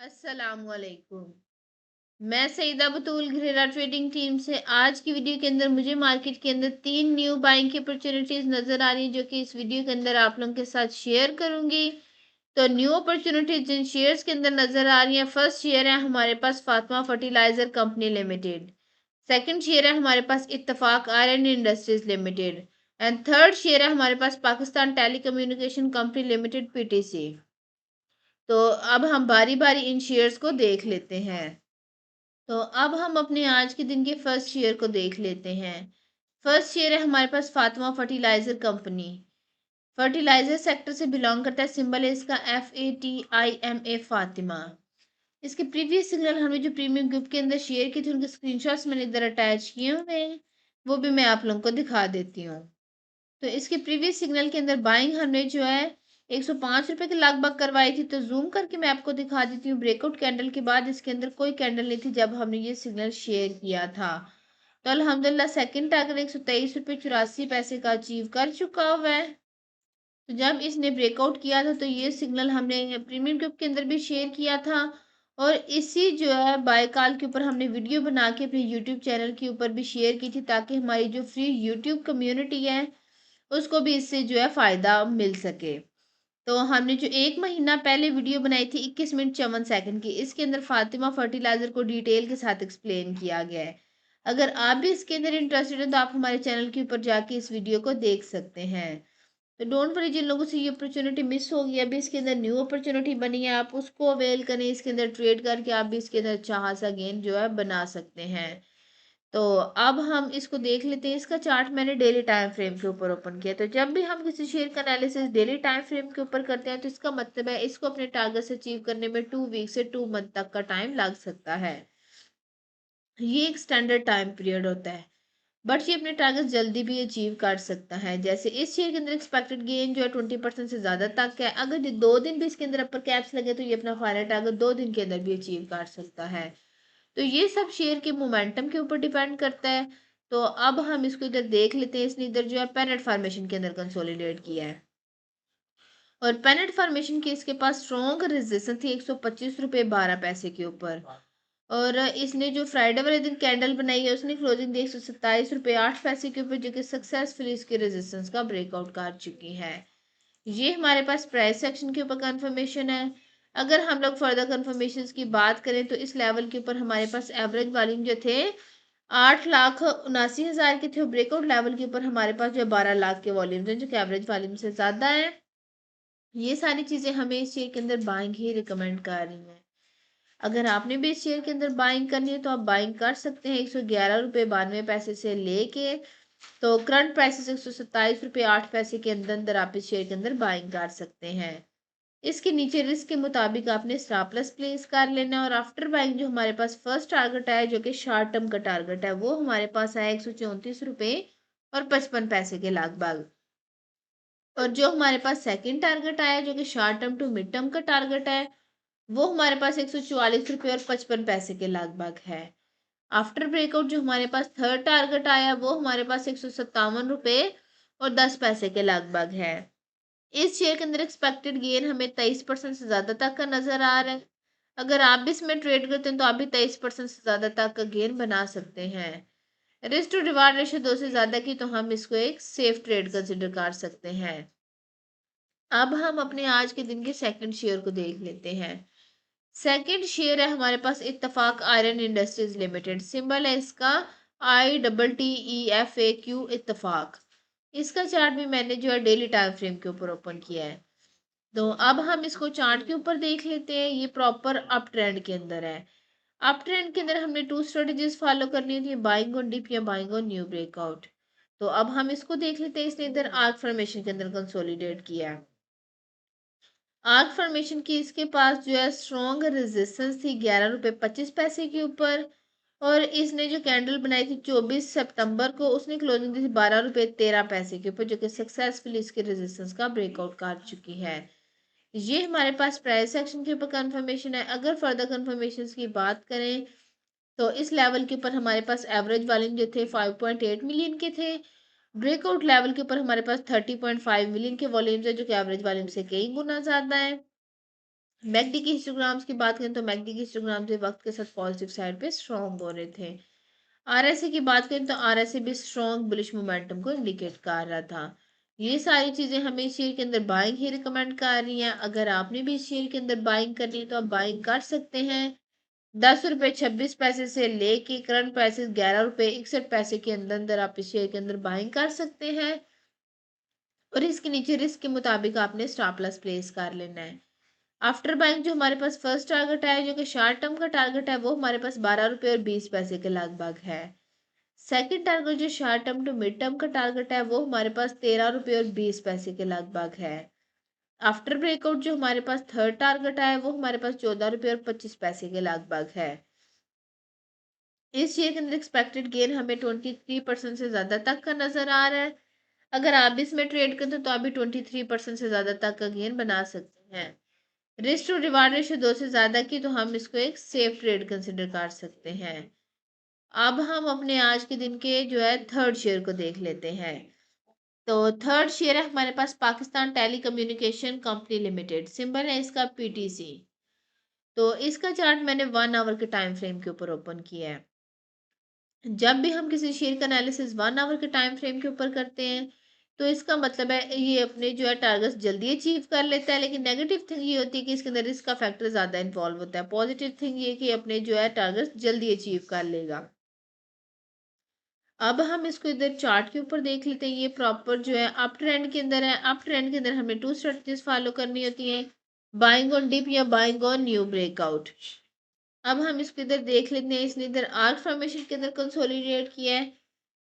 अस्सलामुअलैकुम। मैं सईदा बतूल घरेरा trading team से आज की वीडियो के अंदर मुझे मार्केट के अंदर 3 न्यू बाइंग की अपॉर्चुनिटीज नजर आ रही हैं, जो कि इस वीडियो के अंदर आप लोगों के साथ शेयर करूंगी। तो न्यू अपॉर्चुनिटीज जिन शेयर्स के अंदर नजर आ रही हैं, फर्स्ट शेयर है हमारे पास Fatima fertiliser company limited. Second share है हमारे पास Ittefaq iron industries limited. And third share है हमारे पास Pakistan telecommunication company limited PTC. तो अब हम बारी बारी इन शेयर्स को देख लेते हैं। तो अब हम अपने आज के दिन के फर्स्ट शेयर को देख लेते हैं। फर्स्ट शेयर है हमारे पास Fatima fertiliser company. Fertiliser sector से बिलोंग करता है। सिंबल है इसका FATIMA फातिमा। इसके प्रीवियस सिग्नल हमने जो प्रीमियम ग्रुप के अंदर शेयर किए थे, उनके स्क्रीनशॉट्स मैंने इधर अटैच किए हुए हैं, वो भी मैं आप लोगों को दिखा देती हूँ। तो इसके प्रीवियस सिग्नल के अंदर बाइंग हमने जो है 105 रुपए के लगभग करवाई थी। तो जूम करके मैं आपको दिखा देती हूँ। ब्रेकआउट कैंडल के बाद इसके अंदर कोई कैंडल नहीं थी जब हमने ये सिग्नल शेयर किया था। तो अल्हम्दुलिल्लाह सेकंड टारगेट 123 रुपये 84 पैसे का अचीव कर चुका हुआ है। तो जब इसने ब्रेकआउट किया था तो ये सिग्नल हमने प्रीमियम ग्रुप के अंदर भी शेयर किया था, और इसी जो है बाय कॉल के ऊपर हमने वीडियो बना के अपने यूट्यूब चैनल के ऊपर भी शेयर की थी, ताकि हमारी जो फ्री यूट्यूब कम्युनिटी है उसको भी इससे जो है फ़ायदा मिल सके। तो हमने जो 1 महीना पहले वीडियो बनाई थी 21 मिनट 54 सेकंड की, इसके अंदर फातिमा फर्टिलाइज़र को डिटेल के साथ एक्सप्लेन किया गया है। अगर आप भी इसके अंदर इंटरेस्टेड हैं तो आप हमारे चैनल के ऊपर जाके इस वीडियो को देख सकते हैं। तो डोंट वरी, जिन लोगों से ये अपॉर्चुनिटी मिस हो गई, अभी इसके अंदर न्यू अपॉर्चुनिटी बनी है, आप उसको अवेल करें। इसके अंदर ट्रेड करके आप भी इसके अंदर अच्छा खासा गेन जो है बना सकते हैं। तो अब हम इसको देख लेते हैं। इसका चार्ट मैंने डेली टाइम फ्रेम के ऊपर ओपन किया। तो जब भी हम किसी शेयर का एनालिसिस डेली टाइम फ्रेम के ऊपर करते हैं, तो इसका मतलब है इसको अपने टारगेट से अचीव करने में 2 वीक से 2 मंथ तक का टाइम लग सकता है। ये एक स्टैंडर्ड टाइम पीरियड होता है, बट ये अपने टारगेट जल्दी भी अचीव कर सकता है। जैसे इस शेयर के अंदर एक्सपेक्टेड गेन जो है 20% से ज़्यादा तक है। अगर 2 दिन भी इसके अंदर अपर कैप्स लगे तो ये अपना फाइनल टारगेट 2 दिन के अंदर भी अचीव कर सकता है। तो ये सब शेयर के मोमेंटम के ऊपर डिपेंड करता है। तो अब हम इसको इधर देख लेते हैं। इसने इधर जो है पेनेट फॉर्मेशन के अंदर कंसोलिडेट किया है, और पेनेट फॉर्मेशन की इसके पास स्ट्रॉन्ग रेजिस्टेंस थी 125 रुपये 12 पैसे के ऊपर। और इसने जो फ्राइडे वाले दिन कैंडल बनाई है उसने क्लोजिंग दी 127 रुपये 8 पैसे के ऊपर, जो कि सक्सेसफुली इसके रेजिस्टेंस का ब्रेकआउट कर चुकी है। ये हमारे पास प्राइस सेक्शन के ऊपर कंफर्मेशन है। अगर हम लोग फर्दर कंफर्मेशन की बात करें तो इस लेवल के ऊपर हमारे पास एवरेज वॉल्यूम जो थे 8,79,000 के थे। ब्रेकआउट लेवल के ऊपर हमारे पास जो 12 लाख के वॉल्यूम हैं, जो कि एवरेज वॉल्यूम से ज़्यादा है। ये सारी चीज़ें हमें इस शेयर के अंदर बाइंग ही रिकमेंड कर रही हैं। अगर आपने भी इस शेयर के अंदर बाइंग करनी है तो आप बाइंग कर सकते हैं 111 रुपये 92 पैसे से लेके। तो करंट प्राइसेस 127 रुपये 8 पैसे के अंदर अंदर आप इस शेयर के अंदर बाइंग कर सकते हैं। इसके नीचे रिस्क के मुताबिक आपने स्टॉप लॉस प्लेस कर लेना है। और आफ्टर बाइंग जो हमारे पास फर्स्ट टारगेट है, जो कि शॉर्ट टर्म का टारगेट है, वो हमारे पास है 134 रुपये 55 पैसे के लगभग। और जो हमारे पास सेकंड टारगेट आया, जो कि short term to mid term का टारगेट है, वो हमारे पास 144 रुपये 55 पैसे के लगभग है। आफ्टर ब्रेकआउट जो हमारे पास थर्ड टारगेट आया, वो हमारे पास 157 रुपये 10 पैसे के लगभग है। इस शेयर के अंदर एक्सपेक्टेड गेन हमें 23% से ज़्यादा तक का नज़र आ रहा है। अगर आप भी इसमें ट्रेड करते हैं तो आप भी 23% से ज़्यादा तक का गेन बना सकते हैं। रिस्क टू रिवार्ड रेशो 2 से ज़्यादा की तो हम इसको एक सेफ ट्रेड कंसिडर कर सकते हैं। अब हम अपने आज के दिन के सेकंड शेयर को देख लेते हैं। सेकंड शेयर है हमारे पास Ittefaq iron industries limited. Symbol है इसका ITTEFAQ इत्तफाक। इसका चार्ट भी मैंने जो है डेली टाइम फ्रेम के ऊपर ओपन किया है। तो अब हम इसको चार्ट के ऊपर देख लेते हैं। ये प्रॉपर अप ट्रेंड के अंदर है। अप ट्रेंड के अंदर हमने 2 स्ट्रेटजीज फॉलो करनी थी, बाइंग ऑन डिप या बाइंग ऑन न्यू ब्रेकआउट। तो अब हम इसको देख लेते हैं। इसने इधर आर्क फॉर्मेशन के अंदर कंसोलिडेट किया है। आर्क फॉर्मेशन की इसके पास जो है स्ट्रॉन्ग रेजिस्टेंस थी 11 रुपये 25 पैसे के ऊपर। और इसने जो कैंडल बनाई थी 24 सितंबर को, उसने क्लोजिंग दी थी 12 रुपये 13 पैसे के ऊपर, जो कि सक्सेसफुली इसके रेजिस्टेंस का ब्रेकआउट कर चुकी है। ये हमारे पास प्राइस सेक्शन के ऊपर कंफर्मेशन है। अगर फर्दर कंफर्मेशन की बात करें तो इस लेवल के ऊपर हमारे पास एवरेज वॉल्यूम जो थे 5.8 मिलियन के थे। ब्रेकआउट लेवल के ऊपर हमारे पास 30.5 मिलियन के वॉल्यूम्स है, जो कि एवरेज वॉल्यूम से कई गुना ज़्यादा है। मैकडी के हिस्टोग्राम्स की बात करें तो मैकडी के हिस्टोग्राम जो वक्त के साथ पॉजिटिव साइड पे स्ट्रॉन्ग हो रहे थे। आरएसए की बात करें तो आरएसए भी स्ट्रॉन्ग बुलिश मोमेंटम को इंडिकेट कर रहा था। ये सारी चीजें हमें इस शेयर के अंदर बाइंग ही रिकमेंड कर रही हैं। अगर आपने भी इस शेयर के अंदर बाइंग करनी है तो आप बाइंग कर सकते हैं। 10 रुपये 26 पैसे से लेके करंट प्राइसेस 11 रुपये 61 पैसे के अंदर अंदर आप इस शेयर के अंदर बाइंग कर सकते हैं। और इसके नीचे रिस्क के मुताबिक आपने स्टॉप लॉस प्लेस कर लेना है। आफ्टर बाइंग जो हमारे पास फर्स्ट टारगेट है, जो कि शॉर्ट टर्म का टारगेट है, वो हमारे पास 12 रुपये और 20 पैसे के लगभग है। सेकंड टारगेट जो short term to mid term का टारगेट है, वो हमारे पास 13 रुपये और 20 पैसे के लगभग है। आफ्टर ब्रेकआउट जो हमारे पास थर्ड टारगेट है, वो हमारे पास 14 रुपये और 25 पैसे के लगभग है। इस शेयर के अंदर एक्सपेक्टेड गेन हमें 23% से ज्यादा तक का नजर आ रहा है। अगर आप इसमें ट्रेड करते तो आप भी 23% से ज्यादा तक का गेन बना सकते हैं। रिस्क टू रिवार्ड रेशियो 2 से ज्यादा की तो हम इसको एक सेफ ट्रेड कंसिडर कर सकते हैं। अब हम अपने आज के दिन के जो है थर्ड शेयर को देख लेते हैं। तो थर्ड शेयर है हमारे पास Pakistan telecommunication company limited, symbol है इसका पीटीसी। तो इसका चार्ट मैंने 1 आवर के टाइम फ्रेम के ऊपर ओपन किया है। जब भी हम किसी शेयर का एनालिसिस 1 आवर के टाइम फ्रेम के ऊपर करते हैं तो इसका मतलब है ये अपने जो है टारगेट्स जल्दी अचीव कर लेता है। लेकिन नेगेटिव थिंग ये होती है कि इसके अंदर रिस्क का फैक्टर ज़्यादा इन्वॉल्व होता है। पॉजिटिव थिंग ये कि अपने जो है टारगेट्स जल्दी अचीव कर लेगा। अब हम इसको इधर चार्ट के ऊपर देख लेते हैं। ये प्रॉपर जो है अप ट्रेंड के अंदर है। अप ट्रेंड के अंदर हमें 2 स्ट्रेटजीज फॉलो करनी होती है, बाइंग ऑन डिप या बाइंग ऑन न्यू ब्रेकआउट। अब हम इसको इधर देख लेते हैं। इसने इधर आर्क फॉर्मेशन के अंदर कंसोलिडेट किया है।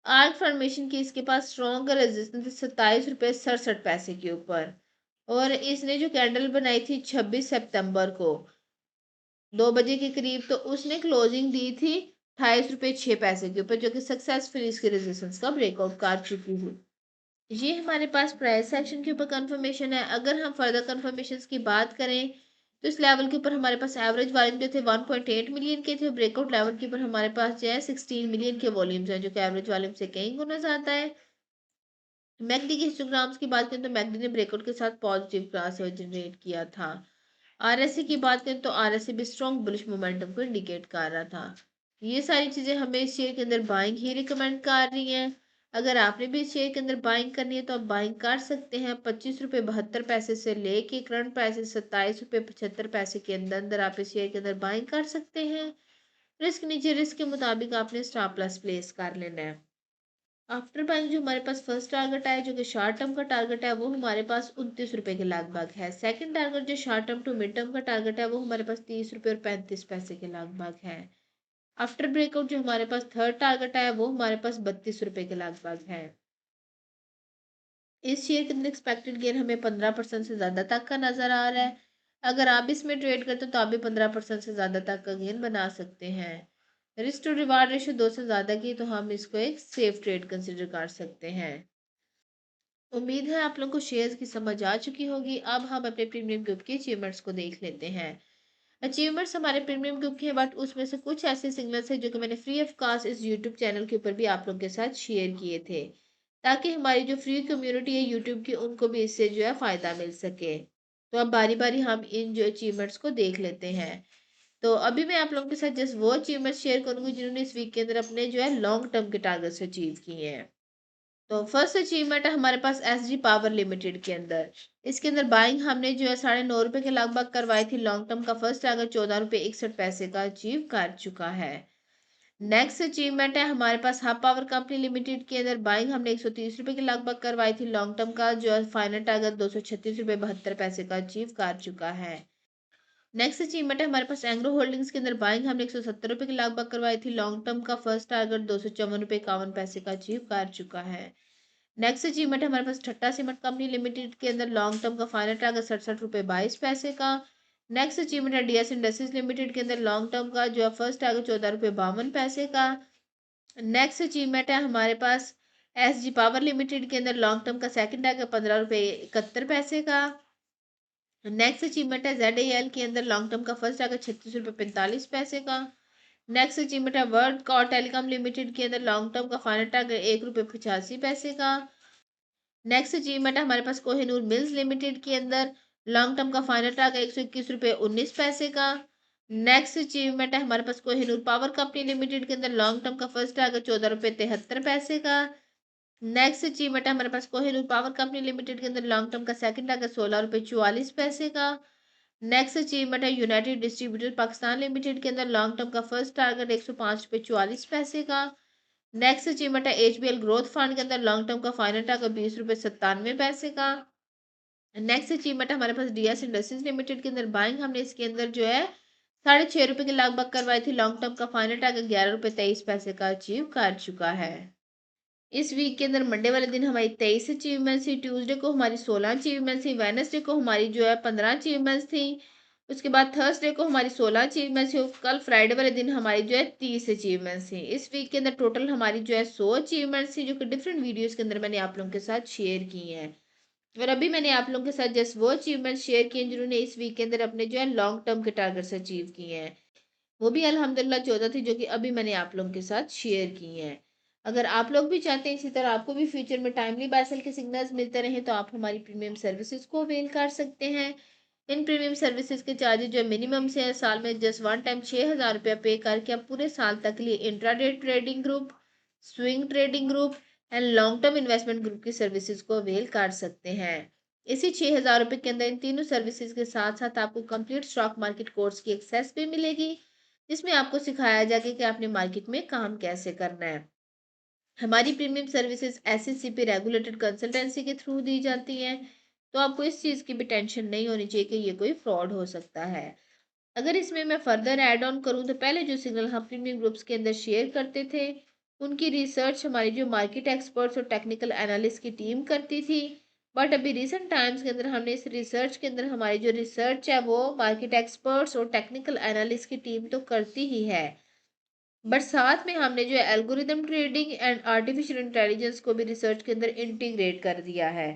आर्क फॉर्मेशन की इसके पास स्ट्रॉन्ग रेजिस्टेंस 27 रुपये 67 पैसे के ऊपर। और इसने जो कैंडल बनाई थी 26 सितंबर को 2 बजे के करीब, तो उसने क्लोजिंग दी थी 28 रुपये 6 पैसे के ऊपर, जो कि सक्सेसफुली इसके रेजिस्टेंस का ब्रेकआउट कर चुकी है। ये हमारे पास प्राइस सेक्शन के ऊपर कंफर्मेशन है। अगर हम फर्दर कंफर्मेशन की बात करें तो इस लेवल के ऊपर हमारे पास एवरेज वॉल्यूम जो थे 1.8 मिलियन के थे। ब्रेकआउट लेवल के ऊपर हमारे पास जो है 16 मिलियन के वॉल्यूम्स हैं, जो कि एवरेज वॉल्यूम से कहीं गुना ज़्यादा है। मैकडी के हिस्टोग्राम्स की बात करें तो मैकडी ने ब्रेकआउट के साथ पॉजिटिव क्लास जनरेट किया था। आरएसए की बात करें तो आरएसए भी स्ट्रॉन्ग बुलिश मोमेंटम को इंडिकेट कर रहा था। ये सारी चीज़ें हमें इस शेयर के अंदर बाइंग ही रिकमेंड कर रही हैं। अगर आपने भी इस शेयर के अंदर बाइंग करनी है तो आप बाइंग कर सकते हैं। 25 रुपये 72 पैसे से लेके करंट प्राइस 27 रुपये 75 पैसे के अंदर अंदर आप इस शेयर के अंदर बाइंग कर सकते हैं। रिस्क नीचे रिस्क के मुताबिक आपने स्टॉप लॉस प्लेस कर लेना है। आफ्टर बाइंग जो हमारे पास फर्स्ट टारगेट है, जो कि शॉर्ट टर्म का टारगेट है, वो हमारे पास 29 रुपये के लगभग है। सेकंड टारगेट जो short term to mid term का टारगेट है, वो हमारे पास 30 रुपये और 35 पैसे के लगभग है। आफ्टर ब्रेकआउट जो हमारे पास थर्ड टारगेट है, वो हमारे पास 32 रुपये के लगभग है। इस शेयर के अंदर एक्सपेक्टेड गेन हमें 15% से ज़्यादा तक का नज़र आ रहा है। अगर आप इसमें ट्रेड करते हो तो आप भी 15% से ज़्यादा तक का गेन बना सकते हैं। रिस्क टू रिवार्ड रेशियो 2 से ज़्यादा की तो हम इसको एक सेफ ट्रेड कंसिडर कर सकते हैं। उम्मीद है आप लोगों को शेयर्स की समझ आ चुकी होगी। अब हम अपने प्रीमियम ग्रुप के अचीवमेंट्स को देख लेते हैं। अचीवमेंट्स हमारे प्रीमियम ग्रुप के हैं, बट उसमें से कुछ ऐसे सिग्नल्स हैं जो कि मैंने फ्री ऑफ कास्ट इस यूट्यूब चैनल के ऊपर भी आप लोगों के साथ शेयर किए थे, ताकि हमारी जो फ्री कम्युनिटी है यूट्यूब की, उनको भी इससे जो है फ़ायदा मिल सके। तो अब बारी बारी हम इन जो अचीवमेंट्स को देख लेते हैं। तो अभी मैं आप लोगों के साथ जस्ट वो अचीवमेंट्स शेयर करूंगी जिन्होंने इस वीक के अंदर अपने जो है लॉन्ग टर्म के टारगेट्स अचीव किए हैं। तो फर्स्ट अचीवमेंट है हमारे पास एसजी पावर लिमिटेड के अंदर। इसके अंदर बाइंग हमने जो है 9.5 रुपये के लगभग करवाई थी। लॉन्ग टर्म का फर्स्ट टारगेट 14 रुपये 61 पैसे का अचीव कर चुका है। नेक्स्ट अचीवमेंट है हमारे पास हब पावर कंपनी लिमिटेड के अंदर बाइंग हमने 130 रुपये के लगभग करवाई थी। लॉन्ग टर्म का जो है फाइनल टारगेट 236 रुपये 72 पैसे का अचीव कर चुका है। नेक्स्ट अचीवमेंट है हमारे पास एंग्रो होल्डिंग्स के अंदर बाइंग हमने 170 रुपये के लगभग करवाई थी। लॉन्ग टर्म का फर्स्ट टारगेट 254 रुपये 51 पैसे का अचीव कर चुका है। नेक्स्ट अचीवमेंट है हमारे पास ठट्टा सीमेंट कंपनी लिमिटेड के अंदर लॉन्ग टर्म का फाइनल टारगेट 67 रुपये 22 पैसे का। नेक्स्ट अचीवमेंट है डीएस इंडस्ट्रीज लिमिटेड के अंदर लॉन्ग टर्म का जो है फर्स्ट टारगेट 14 रुपये 52 पैसे का। नेक्स्ट अचीवमेंट है हमारे पास एसजी पावर लिमिटेड के अंदर लॉन्ग टर्म का सेकंड टारगेट 15 रुपये 71 पैसे का। नेक्स्ट अचीवमेंट है ZAL के अंदर लॉन्ग टर्म का फर्स्ट टारगेट 36 रुपये 45 पैसे का। नेक्स्ट अचीवमेंट है वर्ल्ड कॉर टेलीकॉम लिमिटेड के अंदर लॉन्ग टर्म का फाइनल टारगेट 1 रुपये 85 पैसे का। नेक्स्ट अचीवमेंट है हमारे पास कोहिनूर मिल्स लिमिटेड के अंदर लॉन्ग टर्म का फाइनल टारगेट 121 रुपये 19 पैसे का। नेक्स्ट अचीवमेंट है हमारे पास कोहिनूर पावर कंपनी लिमिटेड के अंदर लॉन्ग टर्म का फर्स्ट टारगेट 14 रुपये 73 पैसे का। नेक्स्ट अचीवमेंट है हमारे पास कोहिनूर पावर कंपनी लिमिटेड के अंदर लॉन्ग टर्म का सेकंड टारगेट 16 रुपये 44 पैसे का। नेक्स्ट अचीवमेंट है यूनाइटेड डिस्ट्रीब्यूटर पाकिस्तान लिमिटेड के अंदर लॉन्ग टर्म का फर्स्ट टारगेट 105 रुपये 44 पैसे का। नेक्स्ट अचीवमेंट है एचबीएल ग्रोथ फंड के अंदर लॉन्ग टर्म का फाइनल टारगेट 20 रुपये 97 पैसे का। नेक्स्ट अचीवमेंट हमारे पास डीएस इंडस्ट्रीज लिमिटेड के अंदर बाइंग हमने इसके अंदर जो है 6.5 रुपये के लगभग करवाई थी। लॉन्ग टर्म का फाइनल टारगेट 11 रुपये 23 पैसे का अचीव कर चुका है। इस वीक के अंदर मंडे वाले दिन हमारी 23 अचीवमेंट्स थी, ट्यूसडे को हमारी 16 अचीवमेंट्स थी, वेडनेसडे को हमारी जो है 15 अचीवमेंट्स थी, उसके बाद थर्सडे को हमारी 16 अचीवमेंट्स थी, कल फ्राइडे वाले दिन हमारी जो है 30 अचीवमेंट्स थी। इस वीक के अंदर टोटल हमारी जो है 100 अचीवमेंट्स थी, जो कि डिफरेंट वीडियोज़ के अंदर मैंने आप लोगों के साथ शेयर की हैं। और अभी मैंने आप लोगों के साथ जस्ट वो अचीवमेंट शेयर किए हैं जिन्होंने इस वीक के अंदर अपने जो है लॉन्ग टर्म के टारगेट्स अचीव किए हैं। वो भी अल्हम्दुलिल्लाह 14 थी, जो कि अभी मैंने आप लोगों के साथ शेयर की हैं। अगर आप लोग भी चाहते हैं इसी तरह आपको भी फ्यूचर में टाइमली बाय सेल के सिग्नल्स मिलते रहें तो आप हमारी प्रीमियम सर्विसेज को अवेल कर सकते हैं। इन प्रीमियम सर्विसेज के चार्जेज जो मिनिमम से है, साल में जस्ट वन टाइम 6,000 रुपया पे करके आप पूरे साल तक के लिए intraday trading group, swing trading group and long term investment group की सर्विसेज को अवेल कर सकते हैं। इसी 6,000 रुपये के अंदर इन तीनों सर्विसेज के साथ साथ आपको कंप्लीट स्टॉक मार्केट कोर्स की एक्सेस भी मिलेगी, जिसमें आपको सिखाया जाएगा कि आपने मार्केट में काम कैसे करना है। हमारी प्रीमियम सर्विसेज एसएससीपी रेगुलेटेड कंसल्टेंसी के थ्रू दी जाती हैं, तो आपको इस चीज़ की भी टेंशन नहीं होनी चाहिए कि ये कोई फ्रॉड हो सकता है। अगर इसमें मैं फर्दर ऐड ऑन करूं तो पहले जो सिग्नल हम प्रीमियम ग्रुप्स के अंदर शेयर करते थे, उनकी रिसर्च हमारी जो मार्केट एक्सपर्ट्स और टेक्निकल एनालिस्ट की टीम करती थी। बट अभी रिसेंट टाइम्स के अंदर हमने इस रिसर्च के अंदर हमारी जो रिसर्च है वो मार्केट एक्सपर्ट्स और टेक्निकल एनालिस्ट की टीम तो करती ही है, बट साथ में हमने जो है algorithm trading and artificial intelligence को भी रिसर्च के अंदर इंटीग्रेट कर दिया है।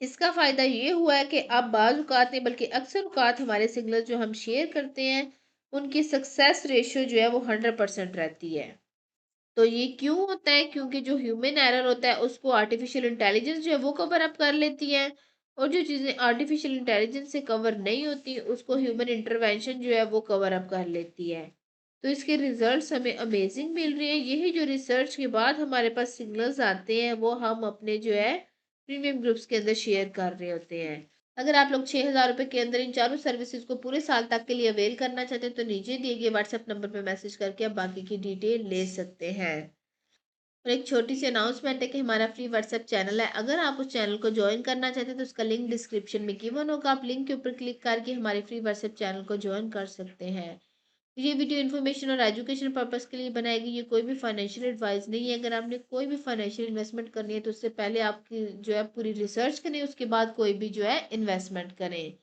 इसका फ़ायदा ये हुआ है कि अब बाज़ औक़ात नहीं बल्कि अक्सर औक़ात हमारे सिग्नल जो हम शेयर करते हैं उनकी सक्सेस रेशियो जो है वो 100% रहती है। तो ये क्यों होता है? क्योंकि जो ह्यूमन एरर होता है उसको आर्टिफिशियल इंटेलिजेंस जो है वो कवर अप कर लेती है, और जो चीज़ें आर्टिफिशियल इंटेलिजेंस से कवर नहीं होती उसको ह्यूमन इंटरवेंशन जो है वो कवर अप कर लेती है। तो इसके रिजल्ट्स हमें अमेजिंग मिल रहे हैं। यही जो रिसर्च के बाद हमारे पास सिग्नल्स आते हैं वो हम अपने जो है प्रीमियम ग्रुप्स के अंदर शेयर कर रहे होते हैं। अगर आप लोग 6,000 रुपये के अंदर इन चारों सर्विसेज को पूरे साल तक के लिए अवेल करना चाहते हैं तो नीचे दिए गए व्हाट्सएप नंबर पर मैसेज करके आप बाकी की डिटेल ले सकते हैं। और एक छोटी सी अनाउंसमेंट है कि हमारा फ्री व्हाट्सएप चैनल है, अगर आप उस चैनल को ज्वाइन करना चाहते हैं तो उसका लिंक डिस्क्रिप्शन में गिवन होगा, आप लिंक के ऊपर क्लिक करके हमारे फ्री व्हाट्सएप चैनल को ज्वाइन कर सकते हैं। ये वीडियो इन्फॉर्मेशन और एजुकेशन पर्पस के लिए बनाएगी, ये कोई भी फाइनेंशियल एडवाइस नहीं है। अगर आपने कोई भी फाइनेंशियल इन्वेस्टमेंट करनी है तो उससे पहले आपकी जो है पूरी रिसर्च करें, उसके बाद कोई भी जो है इन्वेस्टमेंट करें।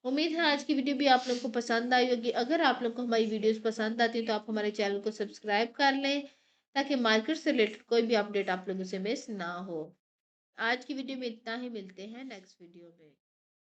उम्मीद है आज की वीडियो भी आप लोगों को पसंद आई होगी। अगर आप लोग को हमारी वीडियोस पसंद आती हैं तो आप हमारे चैनल को सब्सक्राइब कर लें, ताकि मार्केट से रिलेटेड कोई भी अपडेट आप लोगों से मिस ना हो। आज की वीडियो में इतना ही, मिलते हैं नेक्स्ट वीडियो में।